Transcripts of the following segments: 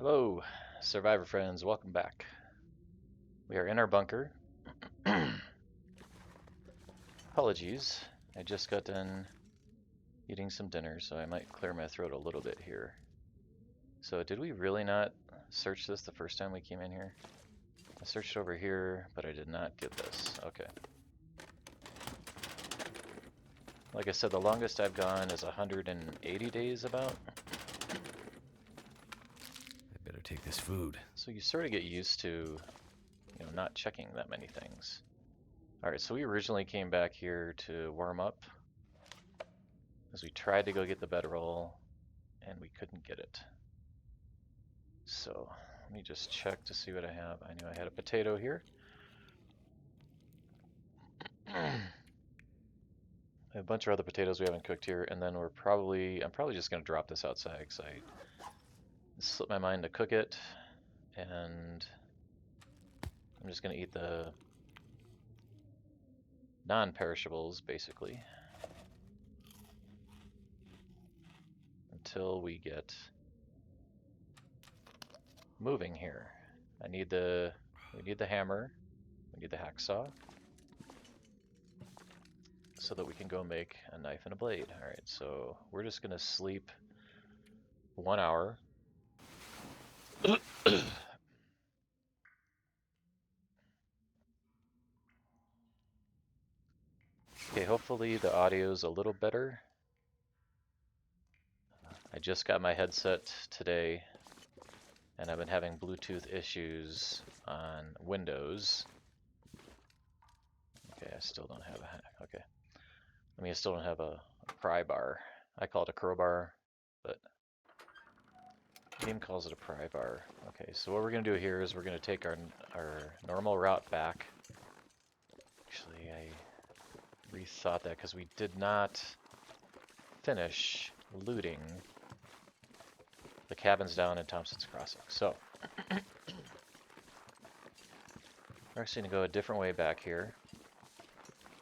Hello, survivor friends, welcome back. We are in our bunker. Apologies, I just got done eating some dinner, so I might clear my throat a little bit here. So did we really not search this the first time we came in here? I searched over here, but I did not get this. Okay. Like I said, the longest I've gone is 180 days about. I better take this food. So you sort of get used to, not checking that many things. Alright, so we originally came back here to warm up, as we tried to go get the bedroll, and we couldn't get it. So, let me just check to see what I have. I knew I had a potato here. I have a bunch of other potatoes we haven't cooked here, and then I'm probably just going to drop this outside, because I slipped my mind to cook it, and I'm just going to eat the non-perishables, basically, until we get moving here. We need the hammer, we need the hacksaw, so that we can go make a knife and a blade. Alright, so we're just gonna sleep 1 hour. Okay, hopefully the audio's a little better. I just got my headset today, and I've been having Bluetooth issues on Windows. Okay, I still don't have a, okay. I mean, I still don't have a pry bar. I call it a crowbar, but the game calls it a pry bar. Okay, so what we're gonna do here is we're gonna take our normal route back. Actually, I rethought that because we did not finish looting the cabins down in Thompson's Crossing. So, we're actually gonna go a different way back here.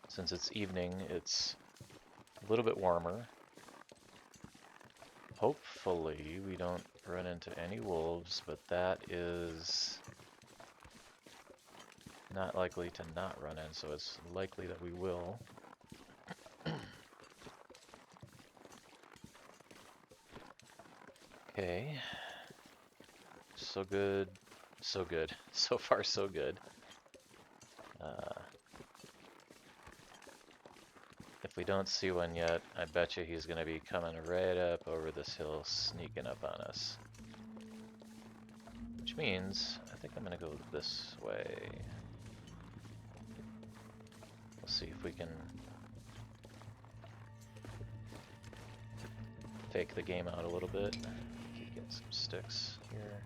Since it's evening, it's a little bit warmer. Hopefully we don't run into any wolves, but that is not likely to not run in, so it's likely that we will. Okay. So good. So good. So far, so good. If we don't see one yet, I bet you he's going to be coming right up over this hill, sneaking up on us. Which means, I think I'm going to go this way. We'll see if we can fake the game out a little bit. Keep getting some sticks here.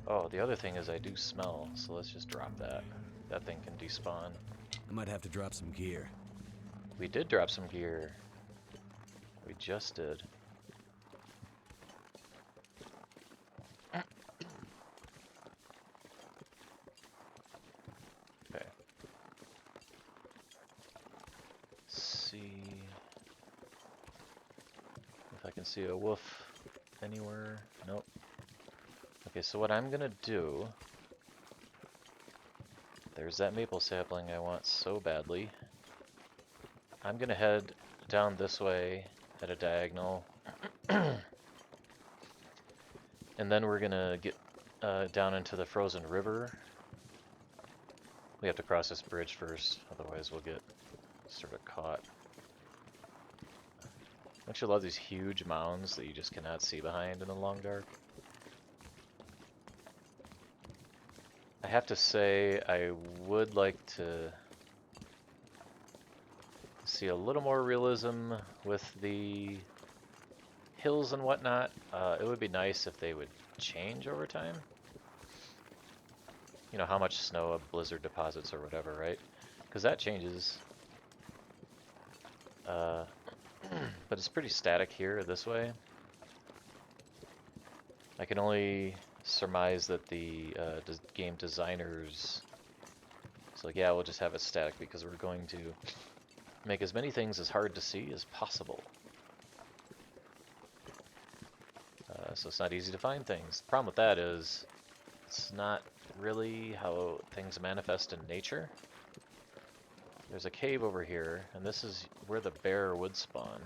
Oh, the other thing is I do smell, so let's just drop that. That thing can despawn. I might have to drop some gear. We did drop some gear. We just did. Okay. Let's see if I can see a wolf anywhere. Nope. Okay, so what I'm gonna do, there's that maple sapling I want so badly. I'm gonna head down this way at a diagonal, and then we're gonna get down into the frozen river. We have to cross this bridge first, otherwise we'll get sort of caught. Don't you love these huge mounds that you just cannot see behind in the long dark? I have to say, I would like to see a little more realism with the hills and whatnot. It would be nice if they would change over time. You know, how much snow a blizzard deposits or whatever, right? Because that changes. But it's pretty static here this way. I can only surmise that the game designers, it's like, yeah, we'll just have it static because we're going to make as many things as hard to see as possible. so it's not easy to find things. The problem with that is it's not really how things manifest in nature. There's a cave over here, and this is where the bear would spawn.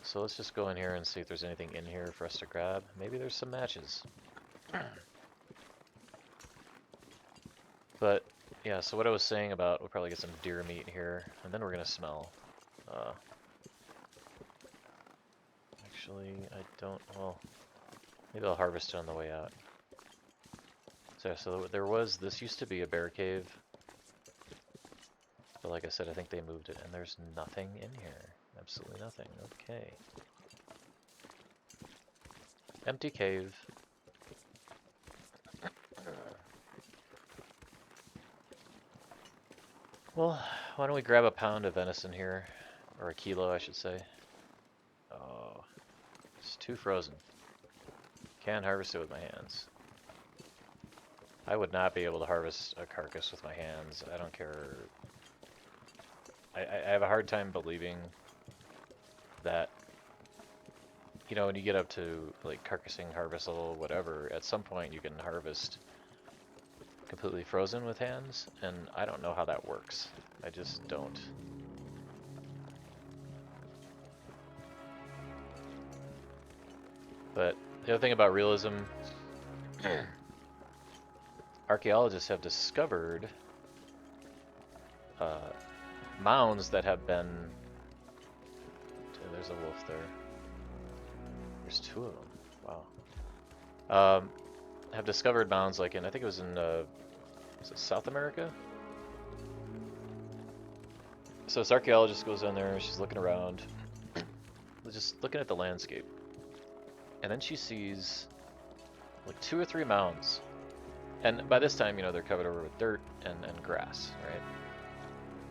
So let's just go in here and see if there's anything in here for us to grab. Maybe there's some matches. But, yeah, so what I was saying about, we'll probably get some deer meat here, and then we're going to smell. Actually, I don't, well, maybe I'll harvest it on the way out. So there was, this used to be a bear cave. But like I said, I think they moved it, and there's nothing in here. Absolutely nothing. Okay. Empty cave. Well, why don't we grab a pound of venison here? Or a kilo, I should say. Oh, it's too frozen. Can't harvest it with my hands. I would not be able to harvest a carcass with my hands. I don't care. I have a hard time believing that, you know, when you get up to like carcassing, harvest level, whatever, at some point you can harvest completely frozen with hands, and I don't know how that works. I just don't. But the other thing about realism, archaeologists have discovered mounds that have been... There's a wolf there. There's two of them. Wow. Have discovered mounds like in, I think it was in is it South America? So this archaeologist goes down there, she's looking around, just looking at the landscape. And then she sees like 2 or 3 mounds. And by this time, you know, they're covered over with dirt and grass,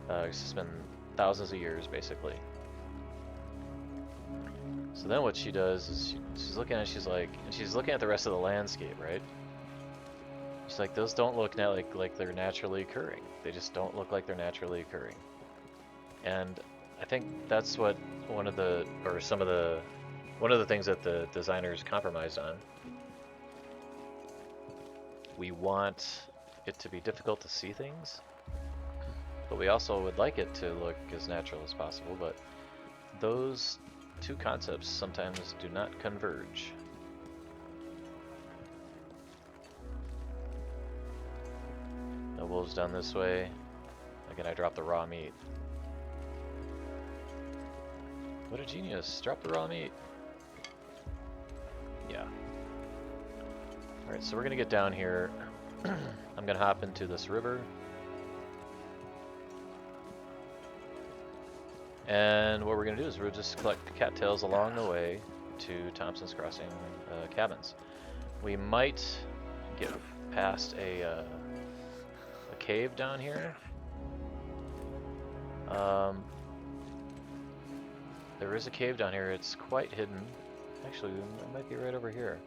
right? It's been thousands of years, basically. So then what she does is she's looking at, she's looking at the rest of the landscape, right? She's like, those don't look like they're naturally occurring. They just don't look like they're naturally occurring. And I think that's what one of the things that the designers compromised on. We want it to be difficult to see things, but we also would like it to look as natural as possible, but those two concepts sometimes do not converge. No wolves down this way. Again, I dropped the raw meat. What a genius. Drop the raw meat. Yeah. Alright, so we're going to get down here. I'm going to hop into this river. And what we're going to do is we'll just collect cattails along the way to Thompson's Crossing cabins. We might get past a cave down here. There is a cave down here. It's quite hidden. Actually, it might be right over here.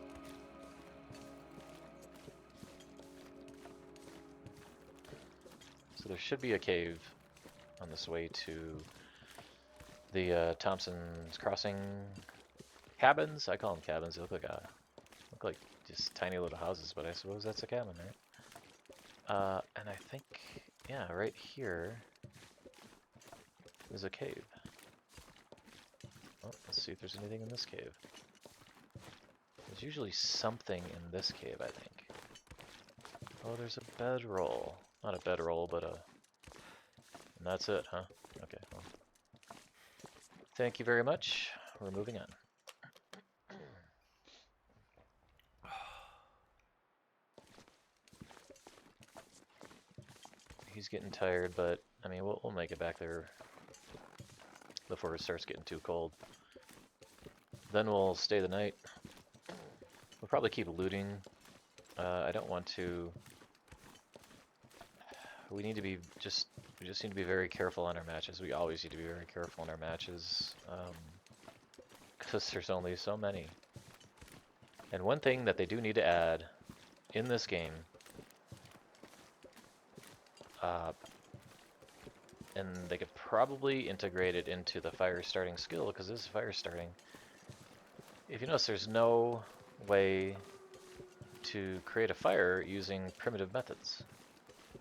So there should be a cave on this way to the Thompson's Crossing cabins. I call them cabins. They look like just tiny little houses, but I suppose that's a cabin, right? And I think, yeah, right here is a cave. Oh, let's see if there's anything in this cave. There's usually something in this cave, I think. Oh, there's a bedroll. Not a bedroll, but a... And that's it, huh? Okay, well. Thank you very much. We're moving on. He's getting tired, but, I mean, we'll make it back there before it starts getting too cold. Then we'll stay the night. We'll probably keep looting. I don't want to... We just need to be very careful on our matches. We always need to be very careful on our matches, because there's only so many. And one thing that they do need to add in this game, and they could probably integrate it into the fire starting skill, because this is fire starting, if you notice, there's no way to create a fire using primitive methods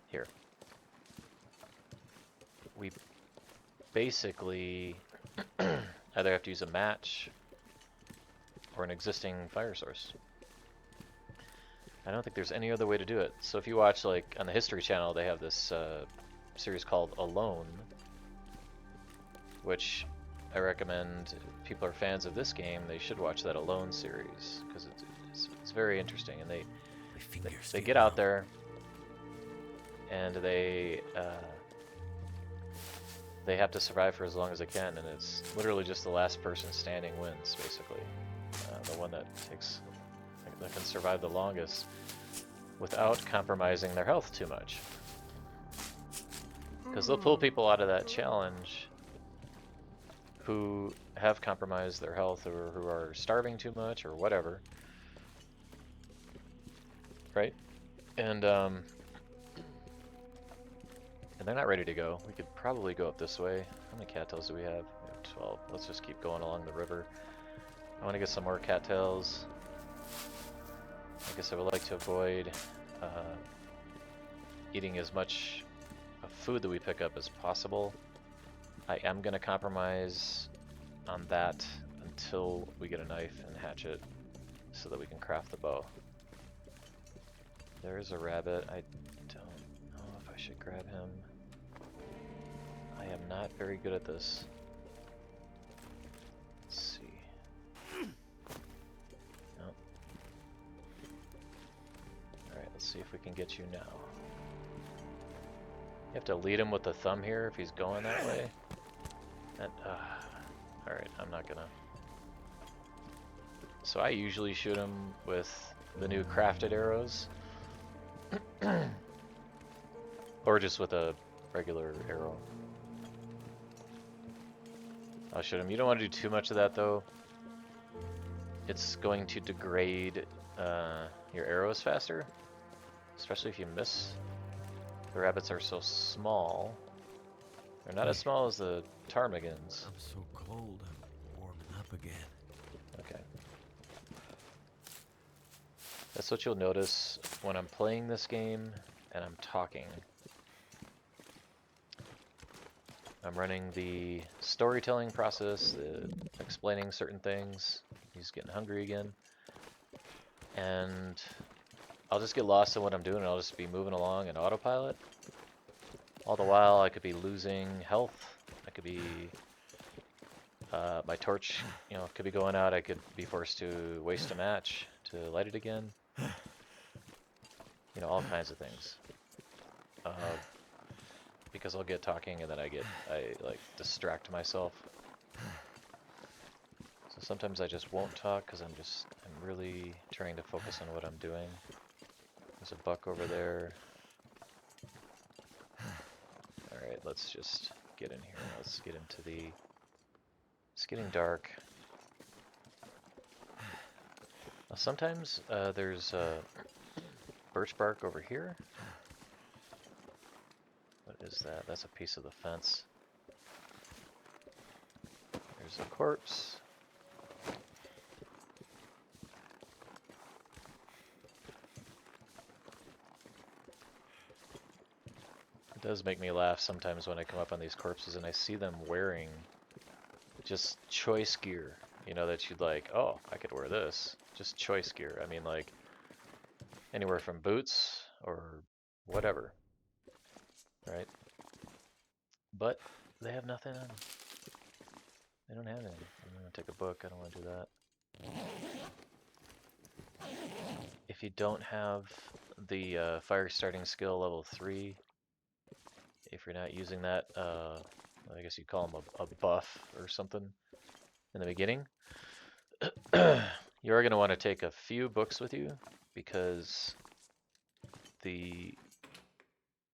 here. We basically either have to use a match or an existing fire source. I don't think there's any other way to do it. So if you watch, like, on the History Channel, they have this series called Alone, which I recommend if people are fans of this game, they should watch that Alone series, because it's very interesting, and they get out there, and they have to survive for as long as they can, and it's literally just the last person standing wins, basically. The one that can survive the longest without compromising their health too much. Because they'll pull people out of that challenge who have compromised their health or who are starving too much or whatever. Right? And they're not ready to go. We could probably go up this way. How many cattails do we have? We have 12. Let's just keep going along the river. I want to get some more cattails. I guess I would like to avoid eating as much of food that we pick up as possible. I am going to compromise on that until we get a knife and hatchet so that we can craft the bow. There's a rabbit. I don't know if I should grab him. I am not very good at this. Let's see. Nope. Alright, let's see if we can get you now. You have to lead him with the thumb here if he's going that way. Alright, I'm not gonna. So I usually shoot him with the new crafted arrows. Or just with a regular arrow. I'll shoot him. You don't want to do too much of that though. It's going to degrade your arrows faster. Especially if you miss. The rabbits are so small. They're not as small as the ptarmigans. I'm so cold, I'm warming up again. Okay. That's what you'll notice when I'm playing this game and I'm talking. I'm running the storytelling process, the explaining certain things. He's getting hungry again. And I'll just get lost in what I'm doing and I'll just be moving along in autopilot. All the while I could be losing health. I could be, my torch, could be going out. I could be forced to waste a match to light it again. All kinds of things. Because I'll get talking and then I like distract myself. So sometimes I just won't talk because I'm really trying to focus on what I'm doing. There's a buck over there. Alright, let's just get in here. Let's get into it's getting dark. Now sometimes there's birch bark over here. What is that? That's a piece of the fence. There's a corpse. It does make me laugh sometimes when I come up on these corpses and I see them wearing just choice gear. That you'd like, oh, I could wear this. Just choice gear. I mean, like, anywhere from boots or whatever. Right? But they have nothing on them. They don't have anything. I'm gonna take a book. I don't want to do that. If you don't have the fire starting skill level 3, if you're not using that, I guess you'd call them a buff or something in the beginning, you're going to want to take a few books with you because the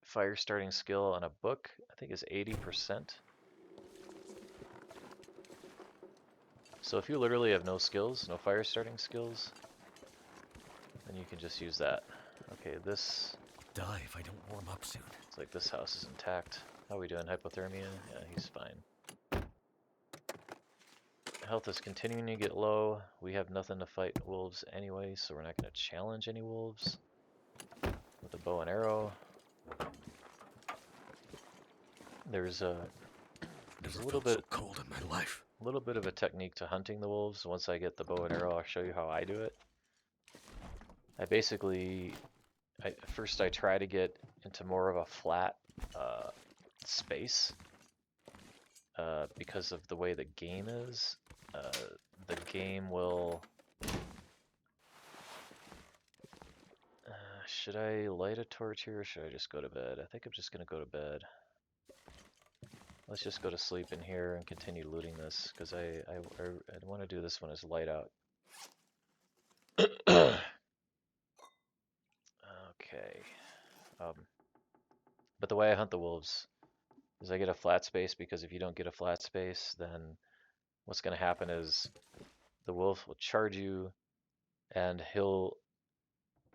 fire starting skill on a book, I think, is 80%. So if you literally have no skills, no fire starting skills, then you can just use that. Okay, this... Die if I don't warm up soon. It's like this house is intact. How are we doing? Hypothermia? Yeah, he's fine. health is continuing to get low. We have nothing to fight wolves anyway, so we're not going to challenge any wolves with a bow and arrow. There's a Never little felt so bit cold in my life. of a technique to hunting the wolves. Once I get the bow and arrow, I'll show you how I do it. I basically, first I try to get into more of a flat space because of the way the game is. The game will... should I light a torch here or should I just go to bed? I think I'm just going to go to bed. Let's just go to sleep in here and continue looting this, because I want to do this when it's light out. Okay. But the way I hunt the wolves is I get a flat space, because if you don't get a flat space, then what's going to happen is the wolf will charge you, and he'll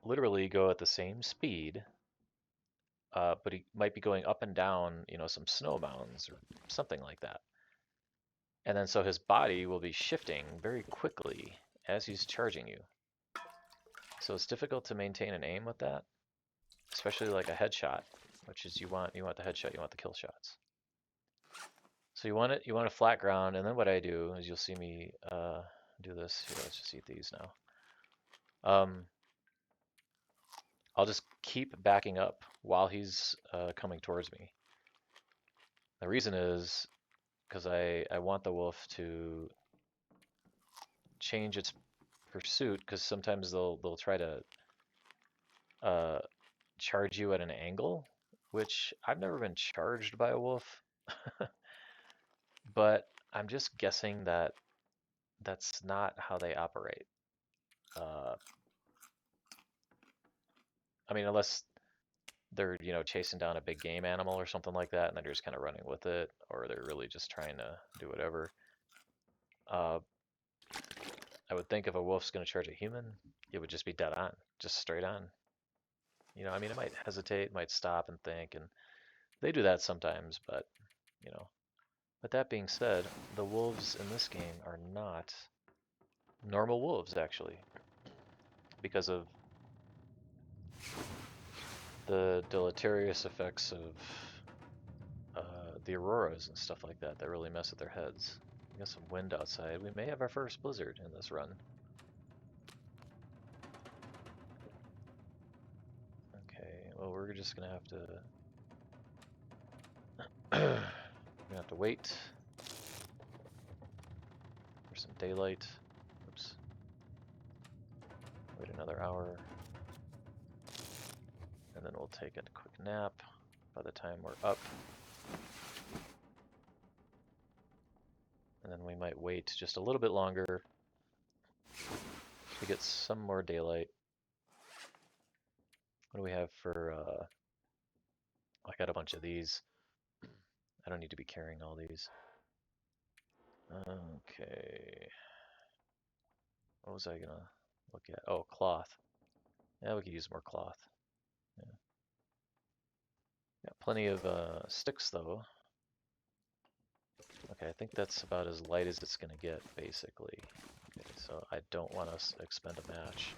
literally go at the same speed, but he might be going up and down, you know, some snow mountains or something like that. And then so his body will be shifting very quickly as he's charging you. So it's difficult to maintain an aim with that, especially like a headshot, which is you want the headshot, you want the kill shots. So you want a flat ground, and then what I do is you'll see me do this. Here, let's just eat these now. I'll just keep backing up while he's coming towards me. The reason is because I want the wolf to change its pursuit, because sometimes they'll try to charge you at an angle, which I've never been charged by a wolf, but I'm just guessing that that's not how they operate. I mean, unless they're, you know, chasing down a big game animal or something like that, and they're just kind of running with it, or they're really just trying to do whatever. I would think if a wolf's going to charge a human, it would just be dead on, just straight on. You know, I mean, it might hesitate, might stop and think, and they do that sometimes, but, you know. But that being said, the wolves in this game are not normal wolves, actually, because of the deleterious effects of the auroras and stuff like that really mess with their heads. We got some wind outside. We may have our first blizzard in this run. Okay, well, we're just gonna have to wait for some daylight. Oops. Wait another hour, and then we'll take a quick nap by the time we're up. And then we might wait just a little bit longer to get some more daylight. What do we have for, I got a bunch of these. I don't need to be carrying all these. Okay. What was I gonna look at? Oh, cloth. Yeah, we could use more cloth. Yeah. Got plenty of sticks though. Okay, I think that's about as light as it's gonna get, basically. Okay, so I don't want to expend a match.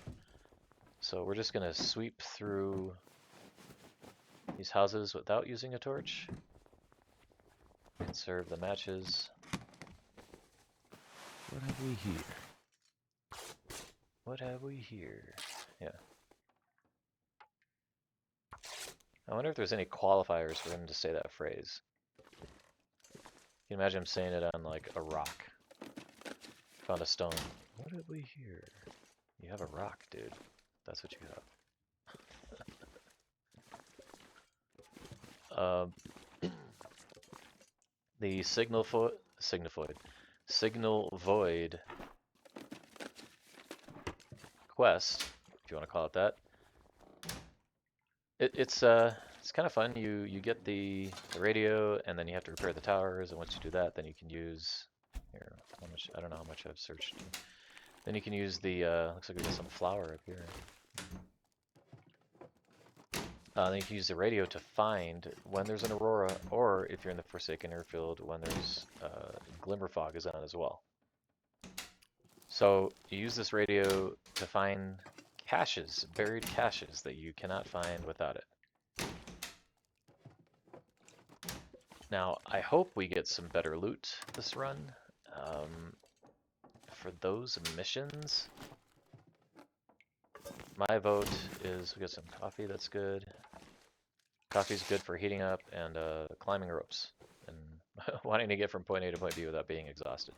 So we're just gonna sweep through these houses without using a torch. Conserve the matches. What have we here? What have we here? Yeah. I wonder if there's any qualifiers for him to say that phrase. You can imagine him saying it on like a rock. Found a stone. What have we here? You have a rock, dude. That's what you have. The signal void quest, if you want to call it that. It's kind of fun. You get the radio, and then you have to repair the towers. And once you do that, then you can use here. How much? I don't know how much I've searched. Then you can use the. Looks like we got some flour up here. Then you can use the radio to find when there's an aurora, or if you're in the Forsaken Airfield, when there's glimmer fog is on as well. So you use this radio to find caches, buried caches that you cannot find without it. Now, I hope we get some better loot this run. For those missions, my vote is we get some coffee, that's good. Coffee's good for heating up and climbing ropes and wanting to get from point A to point B without being exhausted.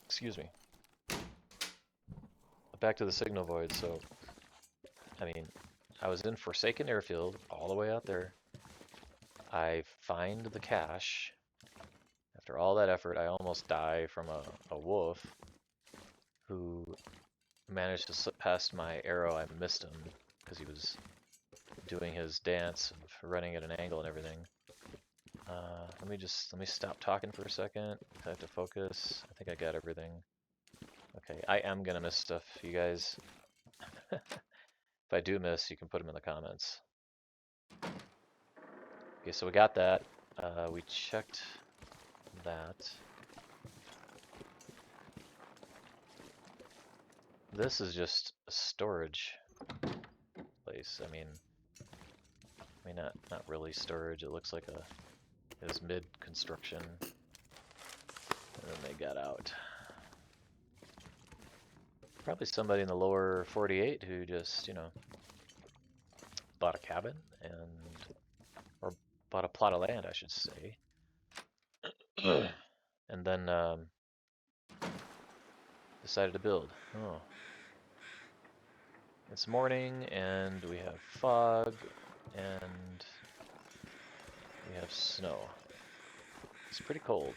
Excuse me. Back to the signal void, so, I mean, I was in Forsaken Airfield, all the way out there. I find the cache. After all that effort, I almost die from a wolf who managed to slip past my arrow. I missed him because he was doing his dance of running at an angle and everything. Let me stop talking for a second. I have to focus. I think I got everything. Okay, I am gonna miss stuff, you guys. If I do miss, you can put them in the comments. Okay, so we got that. We checked that. This is just a storage place. I mean, not really storage. It looks like it was mid-construction, and then they got out. Probably somebody in the lower 48 who just, you know, bought a cabin or bought a plot of land, I should say, and then decided to build. Oh. It's morning, and we have fog, and we have snow. It's pretty cold.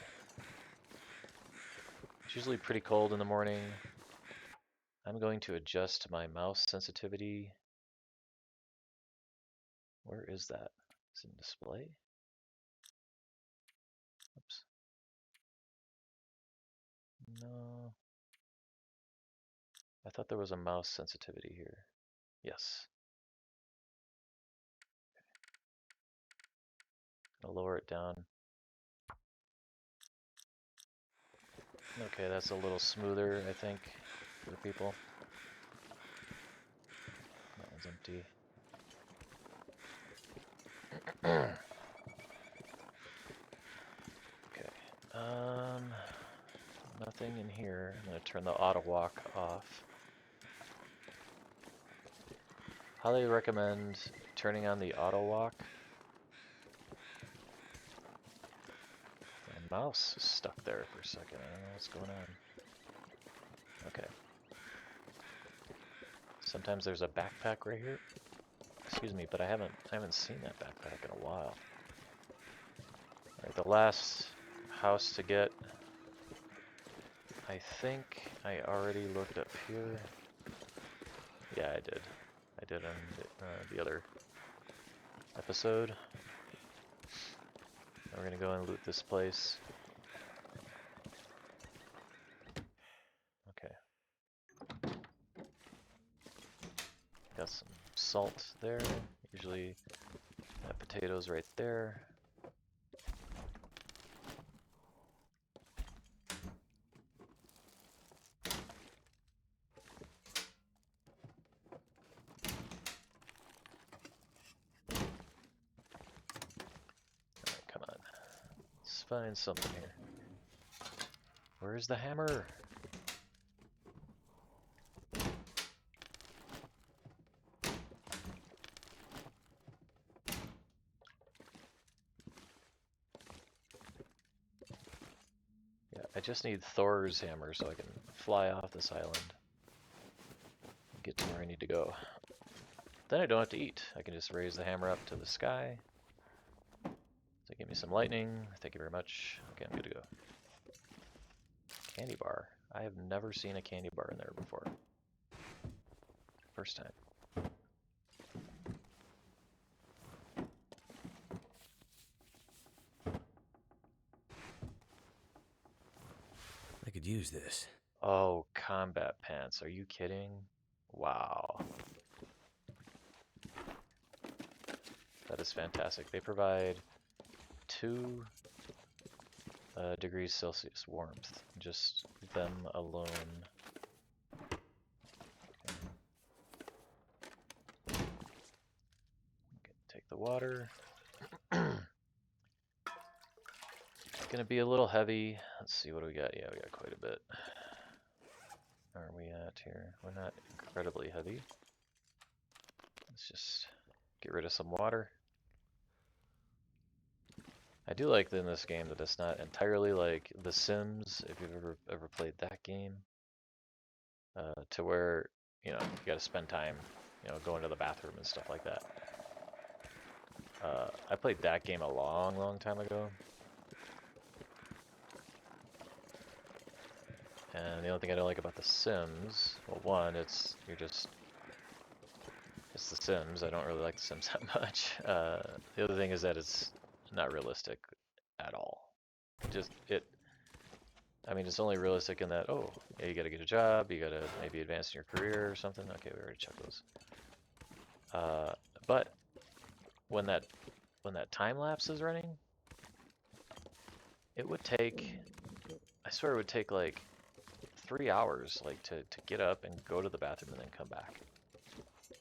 It's usually pretty cold in the morning. I'm going to adjust my mouse sensitivity. Where is that? Is it in display? Oops. No. I thought there was a mouse sensitivity here. Yes. I'll lower it down. Okay, that's a little smoother, I think, for people. That one's empty. Okay. Nothing in here. I'm gonna turn the auto walk off. Highly recommend turning on the auto walk. My mouse is stuck there for a second. I don't know what's going on. Okay. Sometimes there's a backpack right here. Excuse me, but I haven't seen that backpack in a while. Alright, the last house to get. I think I already looked up here. Yeah, I did. I did on the other episode. We're gonna go and loot this place. Okay. Got some salt there. Usually got potatoes right there. Alright, come on. Let's find something here. Where's the hammer? Yeah, I just need Thor's hammer so I can fly off this island. Get to where I need to go. Then I don't have to eat. I can just raise the hammer up to the sky. So give me some lightning. Thank you very much. Okay, I'm good to go. Candy bar. I have never seen a candy bar in there before. First time. I could use this. Oh, combat pants. Are you kidding? Wow. That is fantastic. They provide 2 degrees Celsius warmth. Just them alone. Okay. Take the water. Gonna be a little heavy. Let's see, what do we got? Yeah, we got quite a bit. Where are we at here? We're not incredibly heavy. Let's just get rid of some water. I do like in this game that it's not entirely like The Sims, if you've ever played that game, to where, you know, you gotta spend time, you know, going to the bathroom and stuff like that. I played that game a long time ago. And the only thing I don't like about The Sims, well, one, it's The Sims. I don't really like The Sims that much. The other thing is that it's not realistic at all. I mean, it's only realistic in that, oh, yeah, you gotta get a job, you gotta maybe advance in your career or something. Okay, we already checked those. But when that time lapse is running, it would take, I swear it would take like 3 hours, like to get up and go to the bathroom and then come back.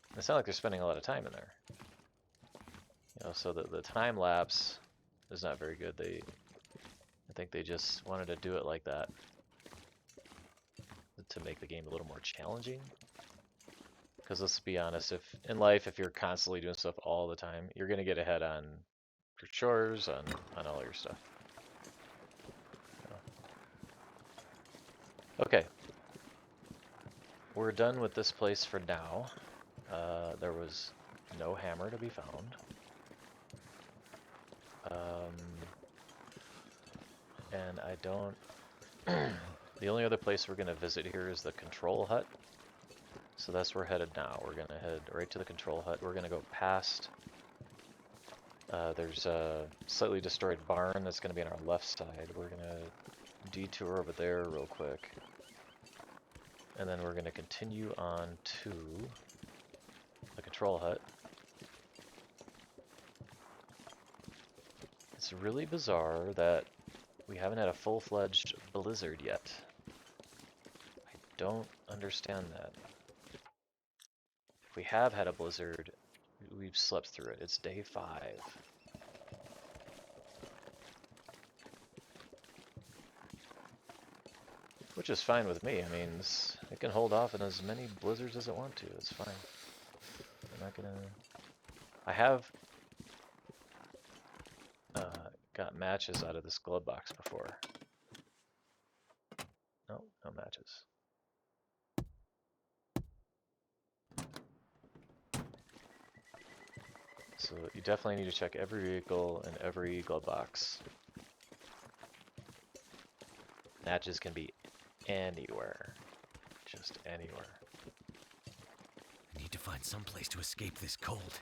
And it's not like they're spending a lot of time in there. You know, so the time lapse is not very good. I think they just wanted to do it like that to make the game a little more challenging. Because let's be honest, if in life, if you're constantly doing stuff all the time, you're gonna get ahead on your chores, on all your stuff. Okay, we're done with this place for now. There was no hammer to be found. And I don't... The only other place we're going to visit here is the control hut. So that's where we're headed now. We're going to head right to the control hut. We're going to go past... there's a slightly destroyed barn that's going to be on our left side. We're going to detour over there real quick. And then we're going to continue on to the control hut. It's really bizarre that we haven't had a full-fledged blizzard yet. I don't understand that. If we have had a blizzard, we've slept through it. It's day 5. Which is fine with me. I mean, it can hold off in as many blizzards as it wants to. It's fine. I'm not gonna... I have got matches out of this glove box before. No, no matches. So you definitely need to check every vehicle and every glove box. Matches can be anywhere. Just anywhere. I need to find some place to escape this cold.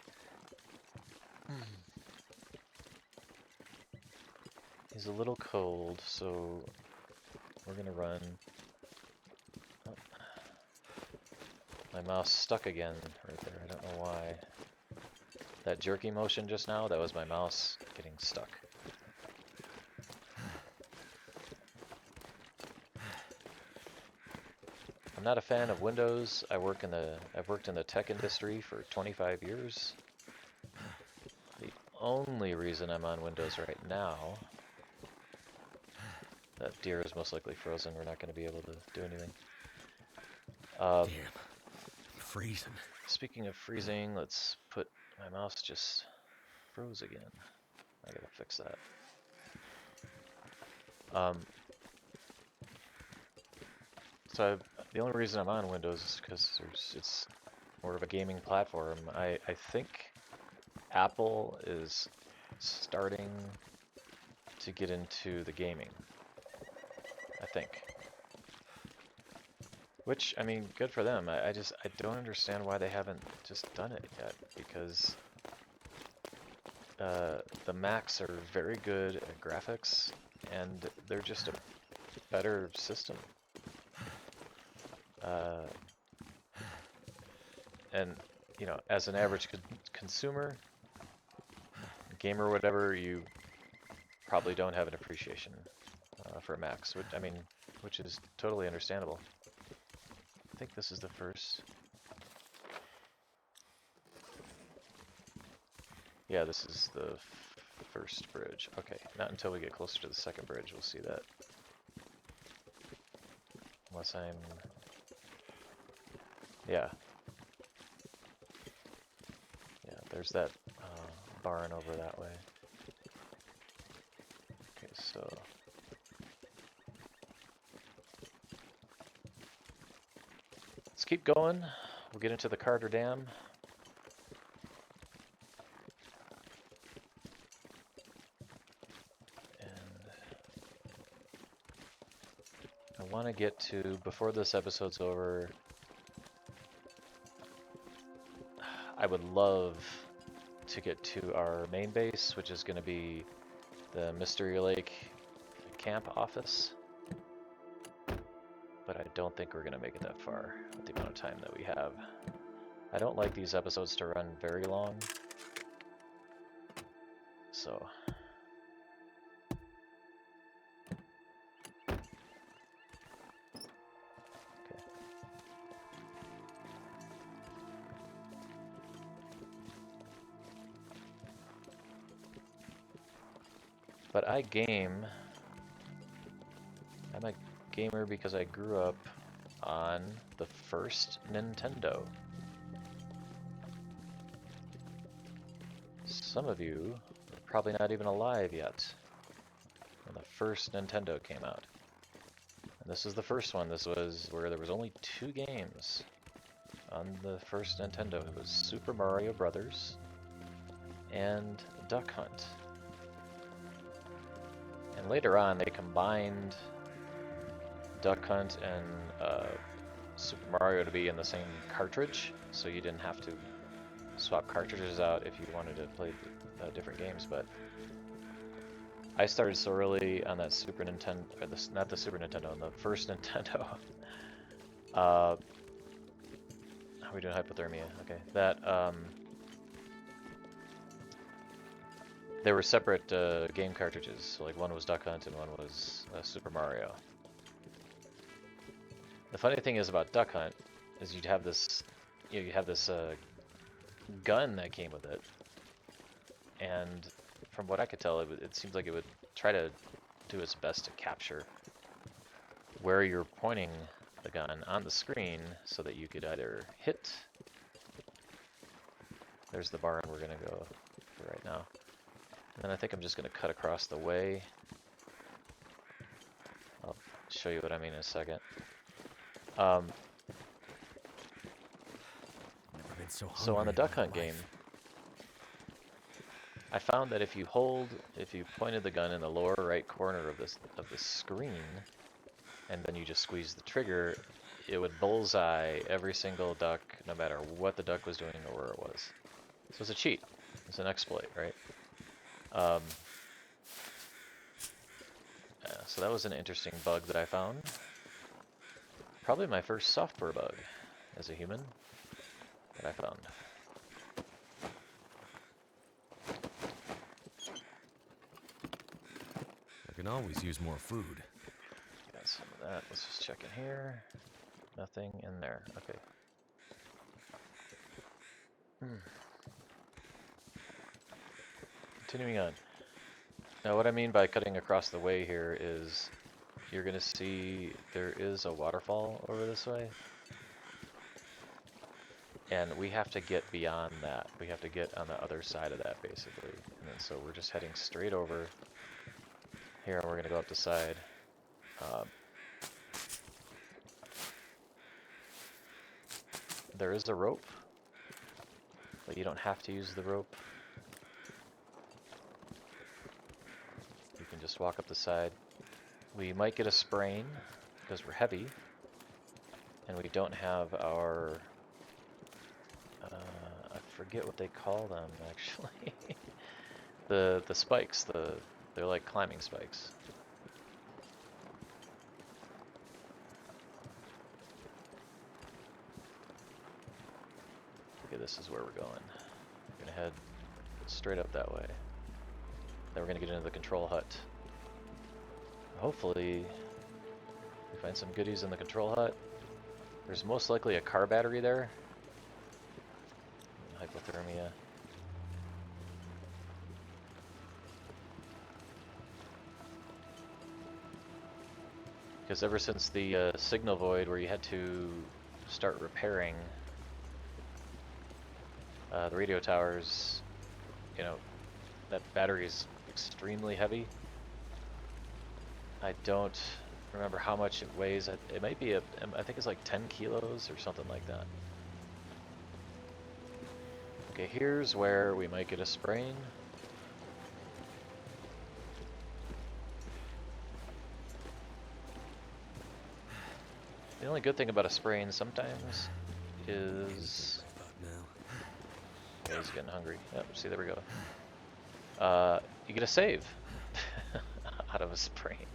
He's a little cold, so we're gonna run. Oh. My mouse stuck again right there. I don't know why. That jerky motion just now, that was my mouse getting stuck. I'm not a fan of Windows. I've worked in the tech industry for 25 years. The only reason I'm on Windows right now... That deer is most likely frozen. We're not going to be able to do anything. Damn. I'm freezing. Speaking of freezing, let's put... My mouse just froze again. I gotta fix that. The only reason I'm on Windows is because it's more of a gaming platform. I think Apple is starting to get into the gaming. I think. Which, I mean, good for them. I don't understand why they haven't just done it yet, because the Macs are very good at graphics, and they're just a better system. And, you know, as an average consumer, gamer, whatever, you probably don't have an appreciation for max. Which is totally understandable. I think this is the first. Yeah, this is the first bridge. Okay, not until we get closer to the second bridge we'll see that. Unless I'm... Yeah. Yeah, there's that barn over that way. Okay, so... Let's keep going. We'll get into the Carter Dam. I want to get to, before this episode's over, I would love to get to our main base, which is going to be the Mystery Lake camp office. But I don't think we're going to make it that far with the amount of time that we have. I don't like these episodes to run very long. So... But I'm a gamer because I grew up on the first Nintendo. Some of you are probably not even alive yet when the first Nintendo came out. And this is the first one. This was where there was only 2 games on the first Nintendo. It was Super Mario Brothers and Duck Hunt. And later on, they combined Duck Hunt and Super Mario to be in the same cartridge, so you didn't have to swap cartridges out if you wanted to play different games. But I started so early on that Super Nintendo, or not the Super Nintendo, on the first Nintendo. How are we doing hypothermia? Okay, that there were separate game cartridges. So like one was Duck Hunt and one was Super Mario. The funny thing is about Duck Hunt is you'd have this, you have this gun that came with it, and from what I could tell, it seems like it would try to do its best to capture where you're pointing the gun on the screen so that you could either hit. There's the barn we're gonna go for right now. And I think I'm just going to cut across the way. I'll show you what I mean in a second. So on the Duck Hunt game, I found that if you pointed the gun in the lower right corner of the screen, and then you just squeeze the trigger, it would bullseye every single duck, no matter what the duck was doing or where it was. So it's a cheat. It's an exploit, right? So that was an interesting bug that I found. Probably my first software bug as a human that I found. I can always use more food. Got some of that. Let's just check in here. Nothing in there. Okay. Continuing on. Now what I mean by cutting across the way here is you're going to see there is a waterfall over this way. And we have to get beyond that. We have to get on the other side of that, basically. And then so we're just heading straight over here, and we're going to go up the side. There is a rope, but you don't have to use the rope. You can just walk up the side. We might get a sprain because we're heavy, and we don't have our... I forget what they call them, actually. the spikes. They're like climbing spikes. Okay, this is where we're going. We're gonna head straight up that way. Then we're gonna get into the control hut. hopefully we find some goodies in the control hut. There's most likely a car battery there. Hypothermia. Because ever since the signal void where you had to start repairing the radio towers, you know, that battery is extremely heavy. I don't remember how much it weighs. It might be I think it's like 10 kilos or something like that. Okay, here's where we might get a sprain. The only good thing about a sprain sometimes is... Yeah, he's getting hungry. Yep, see, there we go. You get a save out of a sprain.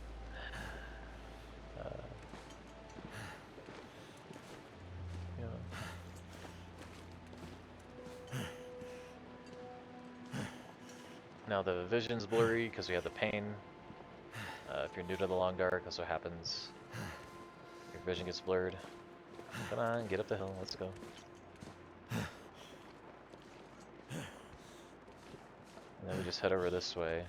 Now the vision's blurry because we have the pain. If you're new to the long dark, that's what happens. Your vision gets blurred. Come on, get up the hill, let's go. And then we just head over this way.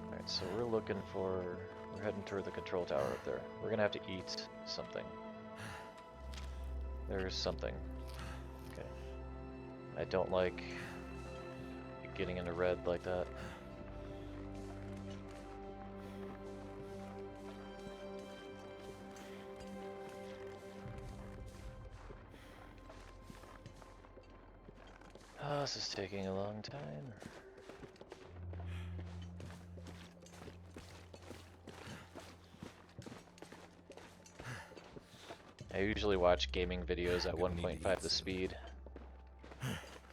Alright, so we're heading toward the control tower up there. We're gonna have to eat something. There's something. Okay. I don't like getting into red like that. Oh, this is taking a long time. I usually watch gaming videos at 1.5 the speed. The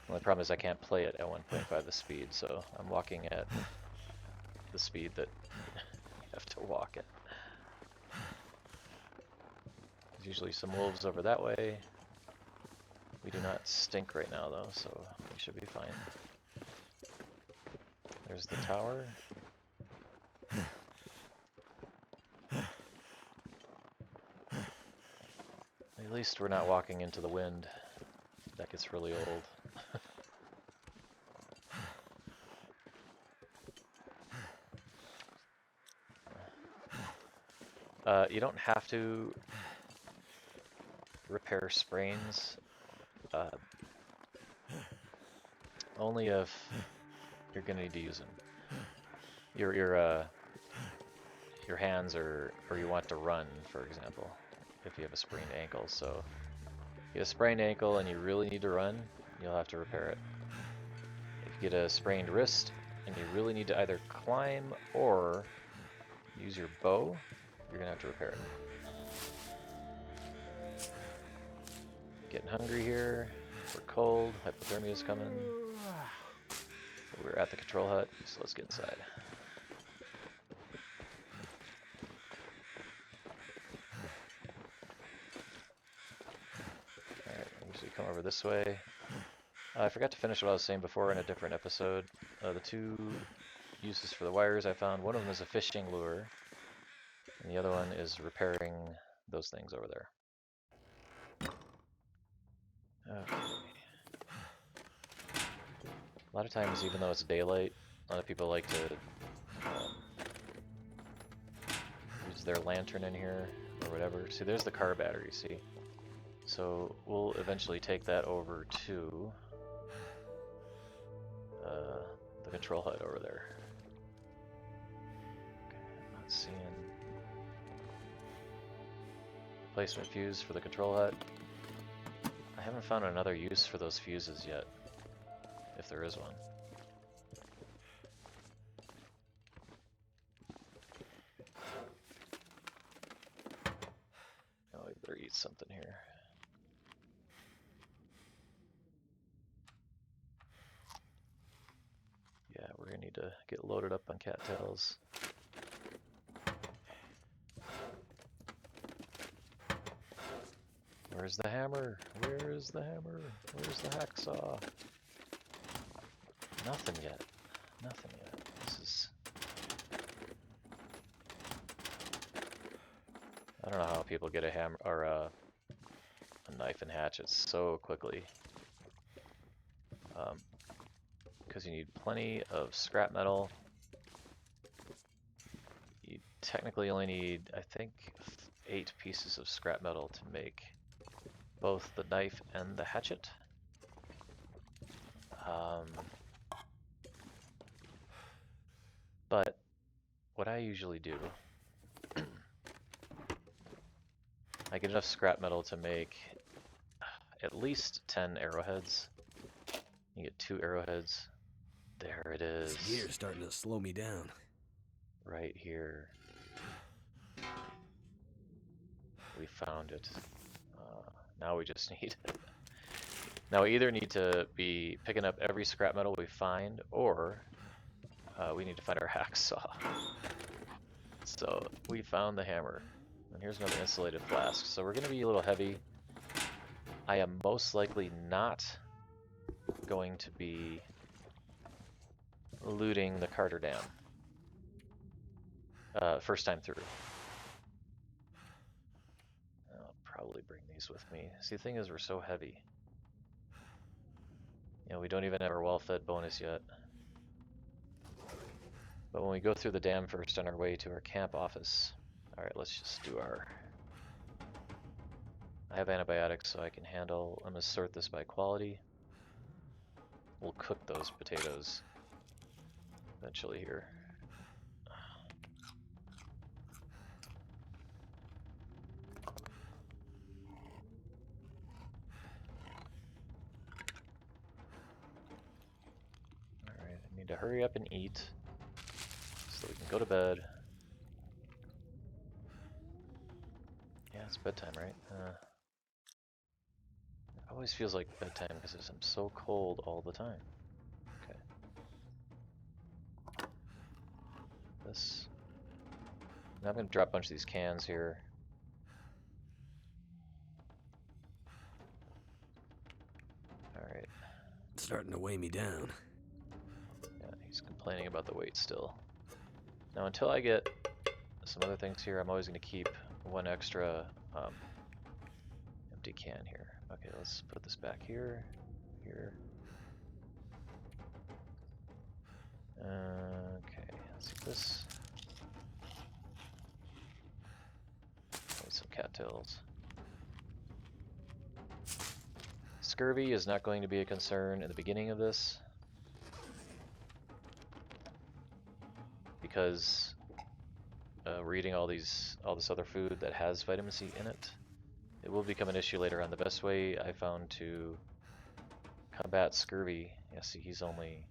only problem is I can't play it at 1.5 the speed, so I'm walking at the speed that you have to walk at. There's usually some wolves over that way. We do not stink right now though, so we should be fine. There's the tower. At least we're not walking into the wind. That gets really old. You don't have to repair sprains. Only if you're gonna need to use them. Your hands or you want to run, for example, if you have a sprained ankle. So if you have a sprained ankle and you really need to run, you'll have to repair it. If you get a sprained wrist and you really need to either climb or use your bow, you're gonna have to repair it. Getting hungry here. We're cold. Hypothermia is coming. We're at the control hut, so let's get inside. Alright, usually come over this way. I forgot to finish what I was saying before in a different episode. The two uses for the wires I found, one of them is a fishing lure, and the other one is repairing those things over there. Okay. A lot of times, even though it's daylight, a lot of people like to use their lantern in here or whatever. See, there's the car battery, see? So we'll eventually take that over to the control hut over there. Okay, I'm not seeing replacement fuse for the control hut. I haven't found another use for those fuses yet, if there is one. Oh, we better eat something here. Yeah, we're gonna need to get loaded up on cattails. Where's the hammer? Where is the hammer? Where's the hacksaw? Nothing yet. Nothing yet. This is... I don't know how people get a hammer or a knife and hatchet so quickly. Because you need plenty of scrap metal. You technically only need, I think, 8 pieces of scrap metal to make both the knife and the hatchet. But what I usually do, I get enough scrap metal to make at least 10 arrowheads. You get 2 arrowheads. There it is. This gear's starting to slow me down. Right here. We found it. Now we just need... Now we either need to be picking up every scrap metal we find, or we need to find our hacksaw. So we found the hammer. And here's another insulated flask. So we're going to be a little heavy. I am most likely not going to be looting the Carter Dam. First time through. I'll probably bring these with me. See, the thing is, we're so heavy. You know, we don't even have our well-fed bonus yet. But when we go through the dam first on our way to our camp office, alright, let's just do our... I have antibiotics, so I can handle... I'm going to sort this by quality. We'll cook those potatoes eventually here. Alright, I need to hurry up and eat so we can go to bed. Yeah, it's bedtime, right? It always feels like bedtime because I'm so cold all the time. Okay. This. Now I'm going to drop a bunch of these cans here. Alright. It's starting to weigh me down. Yeah, he's complaining about the weight still. Now until I get some other things here, I'm always going to keep one extra empty can here. Okay, let's put this back here. Here. Okay, let's get this. Need some cattails. Scurvy is not going to be a concern in the beginning of this, because we're eating all this other food that has vitamin C in it. It will become an issue later on. The best way I found to combat scurvy, yeah, see, he's only...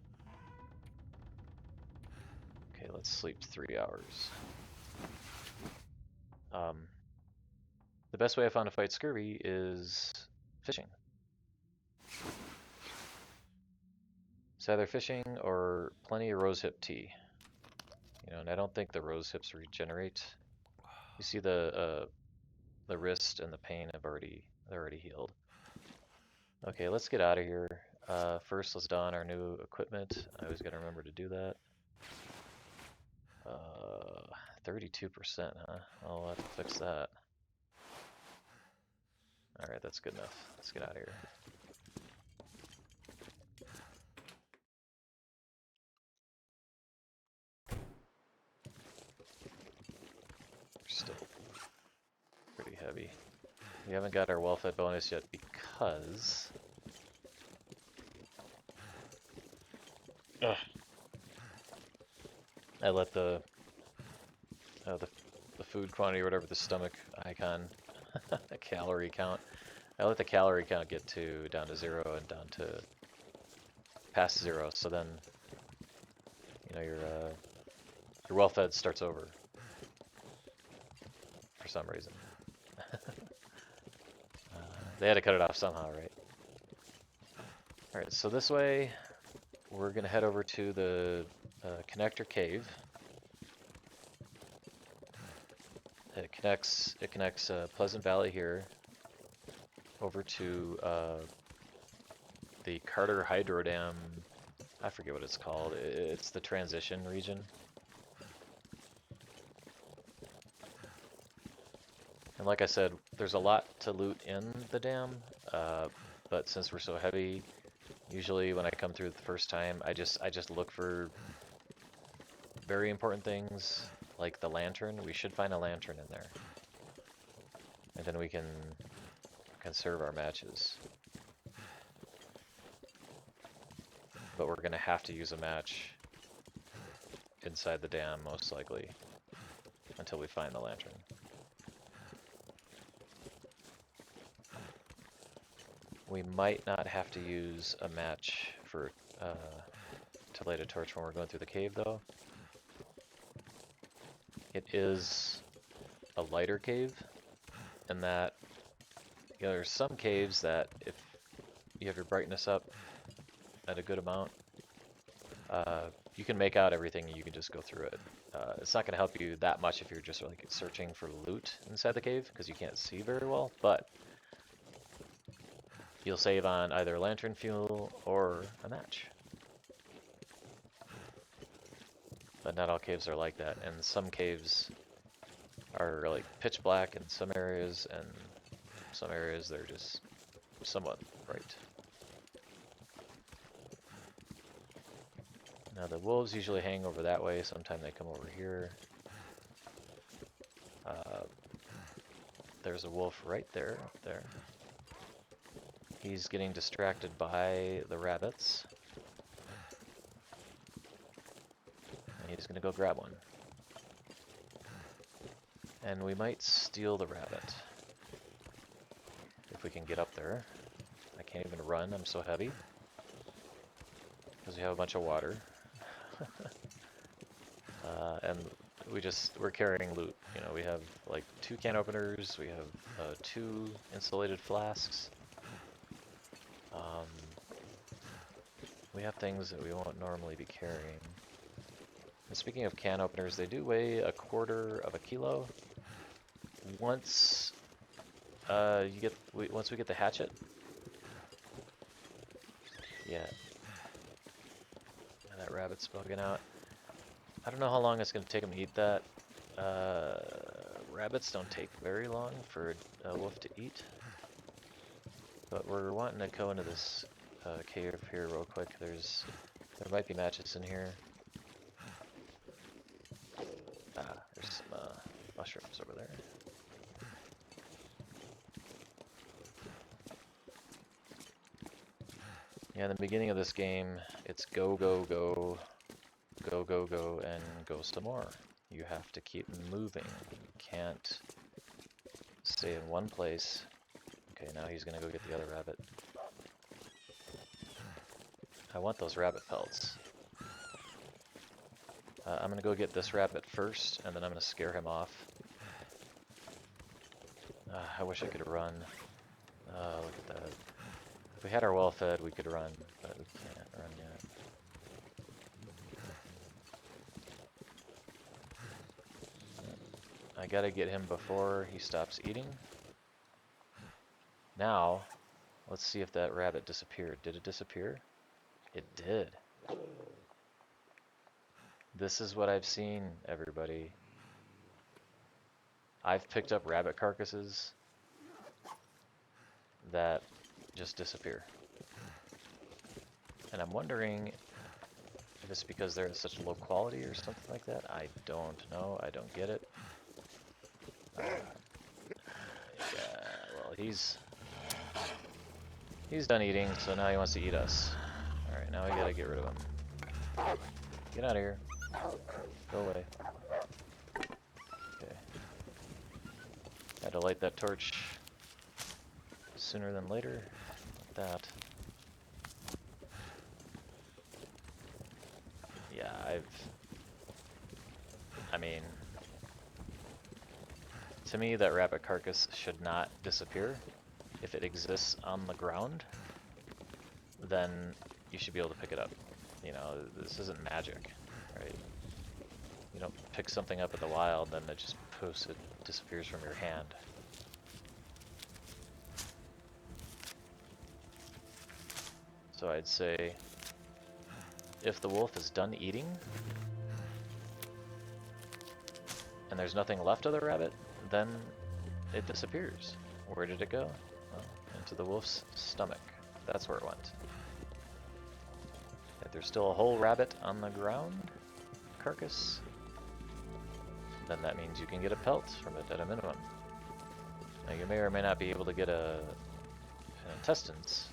Okay, let's sleep 3 hours. The best way I found to fight scurvy is fishing. It's either fishing or plenty of rosehip tea. You know, and I don't think the rose hips regenerate. You see the wrist and the pain they're already healed. Okay, let's get out of here. First, let's don our new equipment. I always gotta remember to do that. 32%, huh? I'll have to fix that. Alright, that's good enough. Let's get out of here. We're still pretty heavy. We haven't got our well-fed bonus yet because... I let the food quantity or whatever, the stomach icon, the calorie count, I let the calorie count get down to 0 and down to past 0, so then, you know, your well-fed starts over for some reason. They had to cut it off somehow, right? Alright, so this way we're gonna head over to the connector cave. It connects Pleasant Valley here over to the Carter Hydro Dam. I forget what it's called. It's the transition region. And like I said, there's a lot to loot in the dam, but since we're so heavy, usually when I come through the first time, I just look for very important things like the lantern. We should find a lantern in there, and then we can conserve our matches. But we're gonna have to use a match inside the dam most likely until we find the lantern. We might not have to use a match for to light a torch when we're going through the cave, though. It is a lighter cave, in that there's some caves that if you have your brightness up at a good amount, you can make out everything and you can just go through it. It's not going to help you that much if you're just like searching for loot inside the cave, because you can't see very well, but you'll save on either lantern fuel or a match. But not all caves are like that, and some caves are like pitch black in some areas, and some areas they're just somewhat bright. Now the wolves usually hang over that way, sometimes they come over here. There's a wolf right there, up there. He's getting distracted by the rabbits. And he's gonna go grab one. And we might steal the rabbit. If we can get up there. I can't even run, I'm so heavy. Because we have a bunch of water. And we're carrying loot. You know, we have like 2 can openers, we have 2 insulated flasks. We have things that we won't normally be carrying. And speaking of can openers, they do weigh 1/4 kilo. Once once we get the hatchet. Yeah. And that rabbit's bugging out. I don't know how long it's going to take them to eat that. Rabbits don't take very long for a wolf to eat. But we're wanting to go into this cave here real quick. There might be matches in here. There's some mushrooms over there. Yeah, in the beginning of this game, it's go, go, go, go, go, go, and go some more. You have to keep moving. You can't stay in one place. Okay, now he's gonna go get the other rabbit. I want those rabbit pelts. I'm gonna go get this rabbit first, and then I'm gonna scare him off. I wish I could run. Look at that. If we had our well fed, we could run, but we can't run yet. I gotta get him before he stops eating. Now, let's see if that rabbit disappeared. Did it disappear? It did. This is what I've seen, everybody. I've picked up rabbit carcasses that just disappear. And I'm wondering if it's because they're such low quality or something like that. I don't know. I don't get it. Yeah, well, he's done eating, so now he wants to eat us. Alright, now we gotta get rid of him. Get out of here. Go away. Okay. Had to light that torch sooner than later. Like that. Yeah, I mean, to me that rabbit carcass should not disappear. If it exists on the ground, then you should be able to pick it up. You know, this isn't magic, right? You don't pick something up in the wild, then it just poofs, it disappears from your hand. So I'd say if the wolf is done eating and there's nothing left of the rabbit, then it disappears. Where did it go? Well, into the wolf's stomach. That's where it went. If there's still a whole rabbit on the ground, carcass, then that means you can get a pelt from it at a minimum. Now you may or may not be able to get an intestines.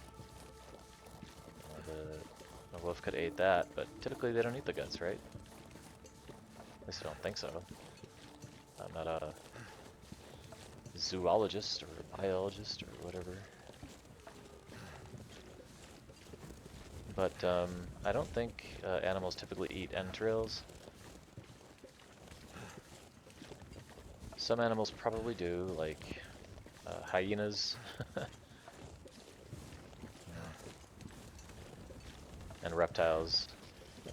The wolf could eat that, but typically they don't eat the guts, right? At least I don't think so. I'm not a zoologist or a biologist or whatever. But I don't think animals typically eat entrails. Some animals probably do, like hyenas. And reptiles.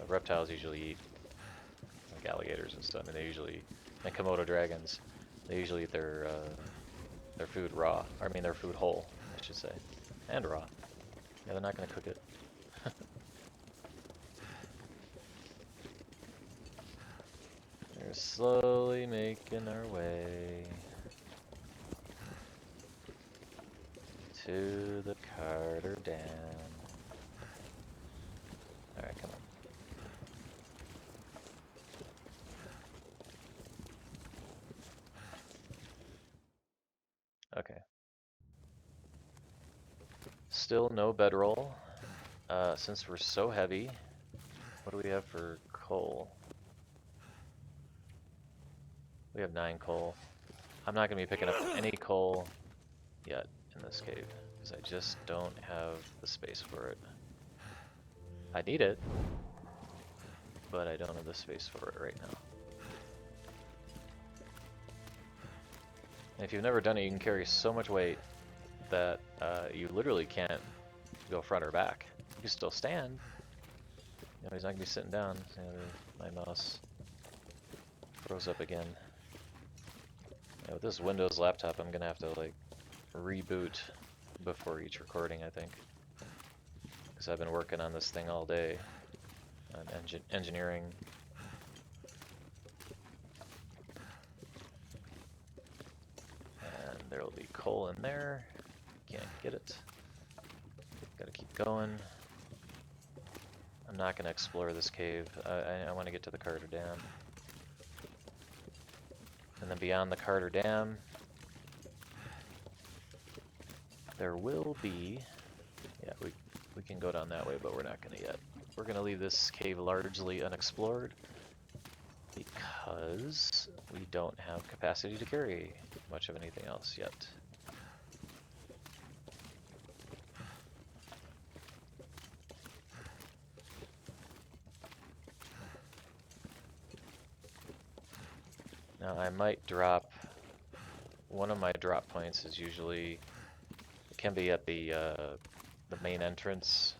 Reptiles usually eat like alligators and stuff. I mean, they usually, and Komodo dragons, they usually eat their food raw. Or, I mean, their food whole, I should say, and raw. Yeah, they're not gonna cook it. We're slowly making our way to the Carter Dam. Alright, come on. Okay. Still no bedroll. Since we're so heavy, what do we have for coal? We have 9 coal. I'm not going to be picking up any coal yet in this cave, because I just don't have the space for it. I need it, but I don't have the space for it right now. And if you've never done it, you can carry so much weight that you literally can't go front or back. You can still stand. You know, he's not going to be sitting down. My mouse froze up again. Yeah, with this Windows laptop, I'm going to have to like reboot before each recording, I think. Because I've been working on this thing all day. On engineering. And there will be coal in there. Can't get it. Gotta keep going. I'm not gonna explore this cave. I want to get to the Carter Dam. And then beyond the Carter Dam, there will be... Yeah, we can go down that way, but we're not gonna yet. We're gonna leave this cave largely unexplored because we don't have capacity to carry much of anything else yet. Now I might drop, one of my drop points is usually, it can be at the main entrance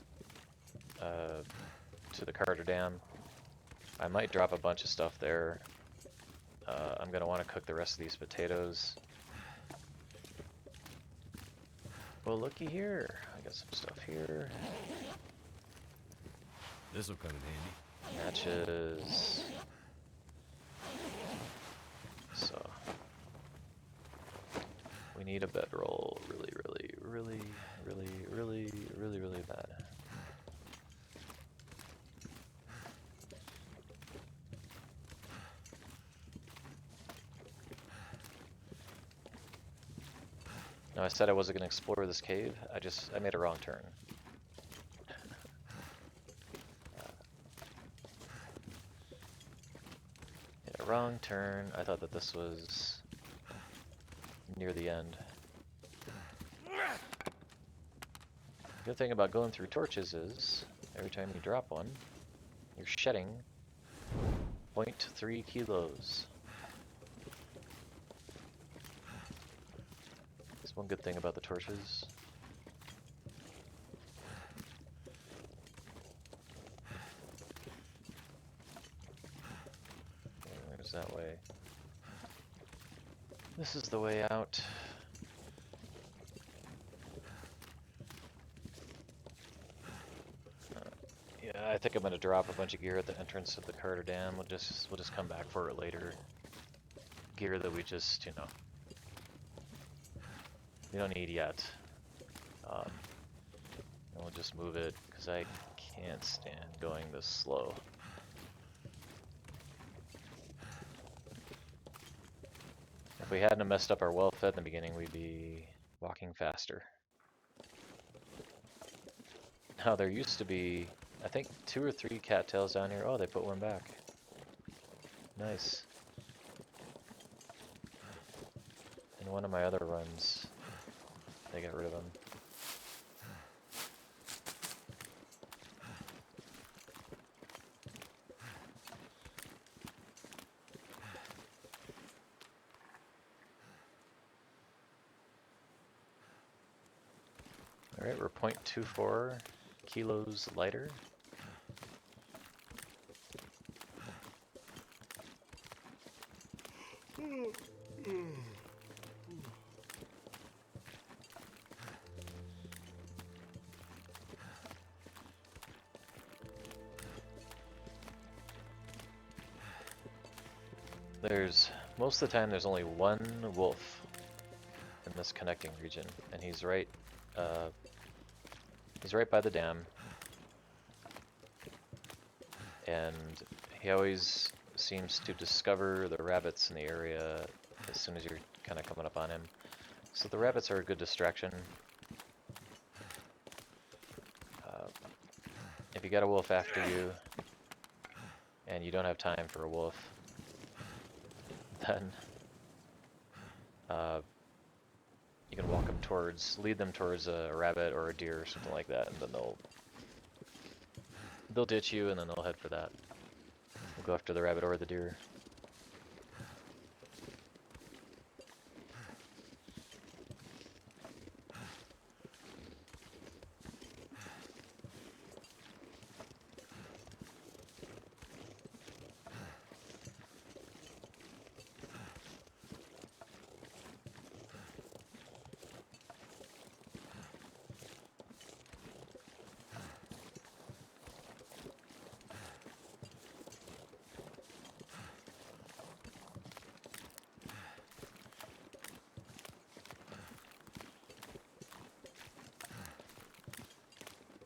to the Carter Dam. I might drop a bunch of stuff there. I'm going to want to cook the rest of these potatoes. Well, looky here. I got some stuff here. This'll come in handy. Matches. So we need a bedroll really bad. Now I said I wasn't going to explore this cave. I made a wrong turn. Wrong turn. I thought that this was near the end. Good thing about going through torches is every time you drop one, you're shedding 0.3 kilos. That's one good thing about the torches. That way. This is the way out. think I'm gonna drop a bunch of gear at the entrance of the Carter Dam. We'll just come back for it later. Gear that we just, you know, we don't need yet. And we'll just move it because I can't stand going this slow. If we hadn't messed up our well fed in the beginning, we'd be walking faster. Now there used to be, I think, 2 or 3 cattails down here. Oh, they put one back. Nice. In one of my other runs, they got rid of them. Alright, we're 0.24 kilos lighter. Most of the time there's only one wolf in this connecting region, and he's right by the dam. And he always seems to discover the rabbits in the area as soon as you're kind of coming up on him. So the rabbits are a good distraction. If you got a wolf after you, and you don't have time for a wolf, then you can walk them lead them towards a rabbit or a deer or something like that, and then they'll ditch you, and then they'll head for that. We'll go after the rabbit or the deer.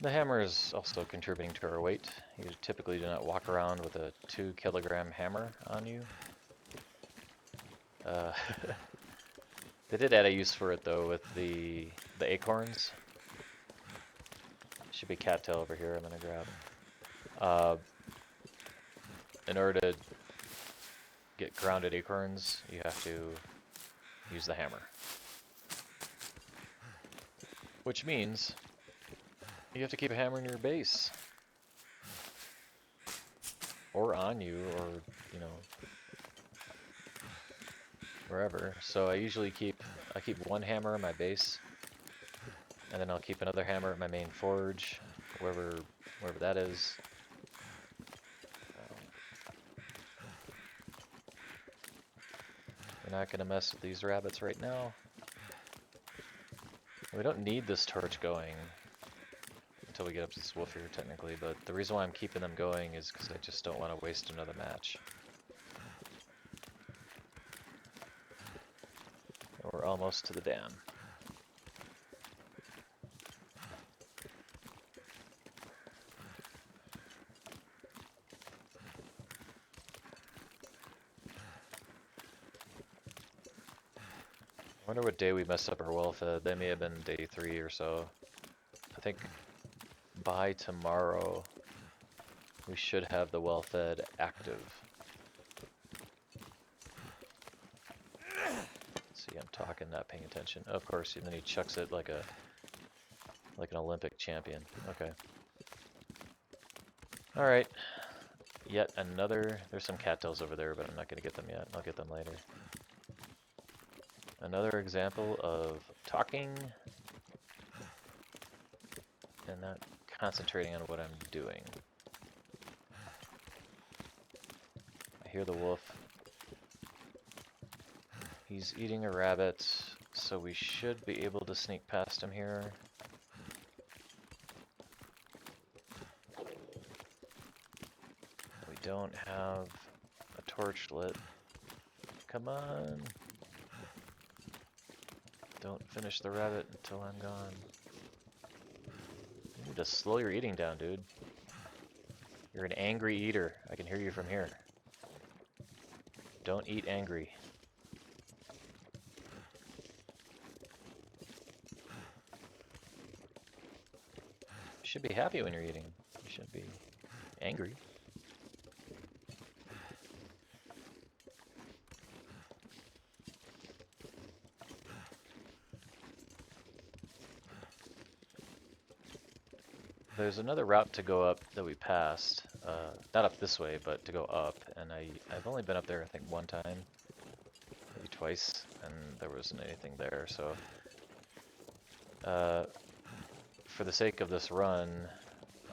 The hammer is also contributing to our weight. You typically do not walk around with a 2-kilogram hammer on you. They did add a use for it though with the acorns. Should be cattail over here I'm gonna grab. In order to get grounded acorns, you have to use the hammer. Which means you have to keep a hammer in your base. Or on you, or, you know, wherever. So I usually keep one hammer in my base, and then I'll keep another hammer at my main forge, wherever that is. We're not gonna mess with these rabbits right now. We don't need this torch going until we get up to this wolf here, technically, but the reason why I'm keeping them going is because I just don't want to waste another match. We're almost to the dam. I wonder what day we messed up our well fed. That may have been day 3 or so. I think by tomorrow we should have the well fed active. See, I'm talking, not paying attention. Of course, and then he chucks it like an Olympic champion. Okay. All right. Yet another. There's some cattails over there, but I'm not gonna get them yet. I'll get them later. Another example of talking and not concentrating on what I'm doing. I hear the wolf. He's eating a rabbit, so we should be able to sneak past him here. don't have a torch lit. Come on. Don't finish the rabbit until I'm gone. You need to slow your eating down, dude. You're an angry eater. I can hear you from here. Don't eat angry. You should be happy when you're eating. You shouldn't be angry. There's another route to go up that we passed. Not up this way, but to go up. And I've only been up there, I think, one time. Maybe twice. And there wasn't anything there, so... for the sake of this run,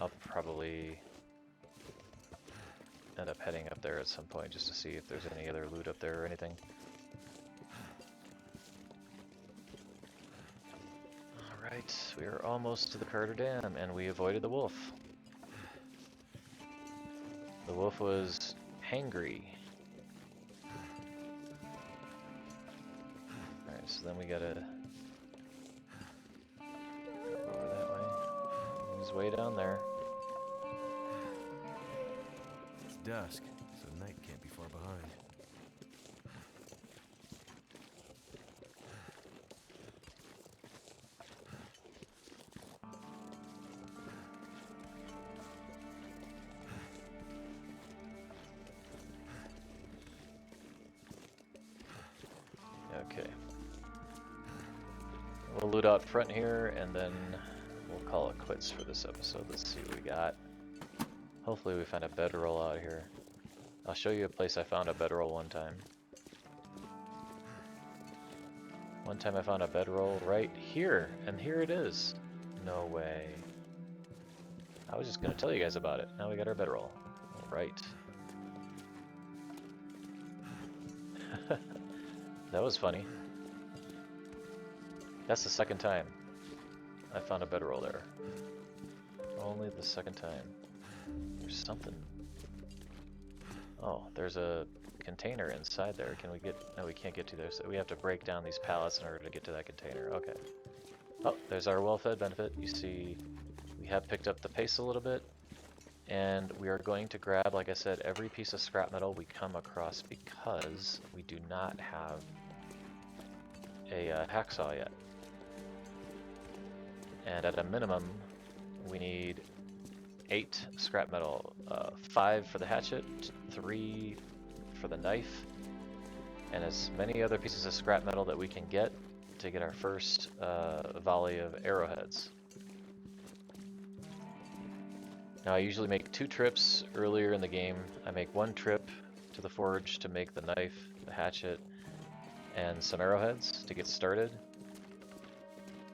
I'll probably end up heading up there at some point just to see if there's any other loot up there or anything. Alright, we are almost to the Carter Dam, and we avoided the wolf. The wolf was hangry. Alright, so then we gotta go over that way. He's way down there. It's dusk, so night can't be far behind. Okay. We'll loot out front here, and then we'll call it quits for this episode. Let's see what we got. Hopefully we find a bedroll out here. I'll show you a place I found a bedroll one time. One time I found a bedroll right here, and here it is. No way. I was just going to tell you guys about it. Now we got our bedroll. Alright. That was funny. That's the second time I found a bedroll there. Only the second time. There's something. Oh, there's a container inside there. Can we get... No, we can't get to there. So we have to break down these pallets in order to get to that container. Okay. Oh, there's our well-fed benefit. You see, we have picked up the pace a little bit. And we are going to grab, like I said, every piece of scrap metal we come across because we do not have a hacksaw yet. And at a minimum, we need 8 scrap metal. 5 for the hatchet, 3 for the knife, and as many other pieces of scrap metal that we can get to get our first volley of arrowheads. Now I usually make 2 trips earlier in the game. I make 1 trip to the forge to make the knife, the hatchet, and some arrowheads to get started.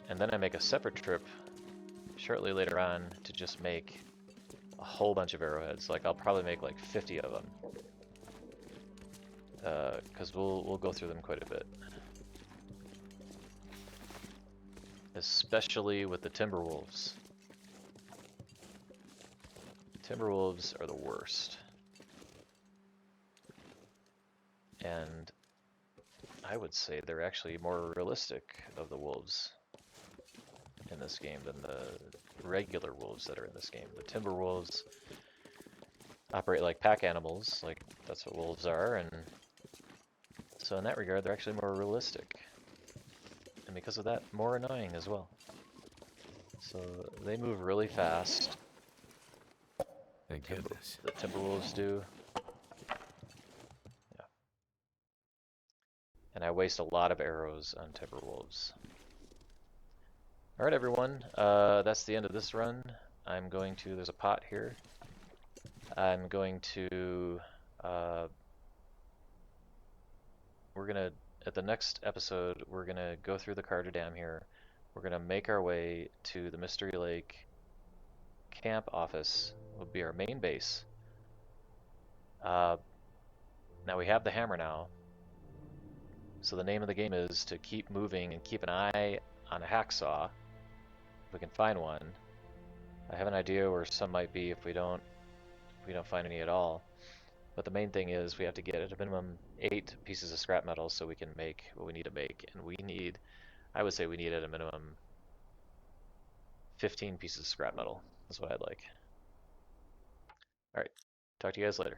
And then I make a separate trip shortly later on to just make a whole bunch of arrowheads. Like I'll probably make like 50 of them. Because we'll go through them quite a bit. Especially with the Timberwolves. Timberwolves are the worst. And I would say they're actually more realistic of the wolves in this game than the regular wolves that are in this game. The Timberwolves operate like pack animals, like that's what wolves are, and so in that regard they're actually more realistic. And because of that, more annoying as well. So they move really fast. Thank goodness. The Timberwolves do. Yeah. And I waste a lot of arrows on Timberwolves. Alright everyone, that's the end of this run. I'm going to, there's a pot here. I'm going to, we're gonna, at the next episode, we're gonna go through the Carter Dam here. We're gonna make our way to the Mystery Lake camp office. Will be our main base. Now we have the hammer now. So the name of the game is to keep moving and keep an eye on a hacksaw. If we can find one. I have an idea where some might be if we don't we don't find any at all. But the main thing is we have to get at a minimum 8 pieces of scrap metal so we can make what we need to make. And we need, I would say we need at a minimum 15 pieces of scrap metal. That's what I'd like. Alright, talk to you guys later.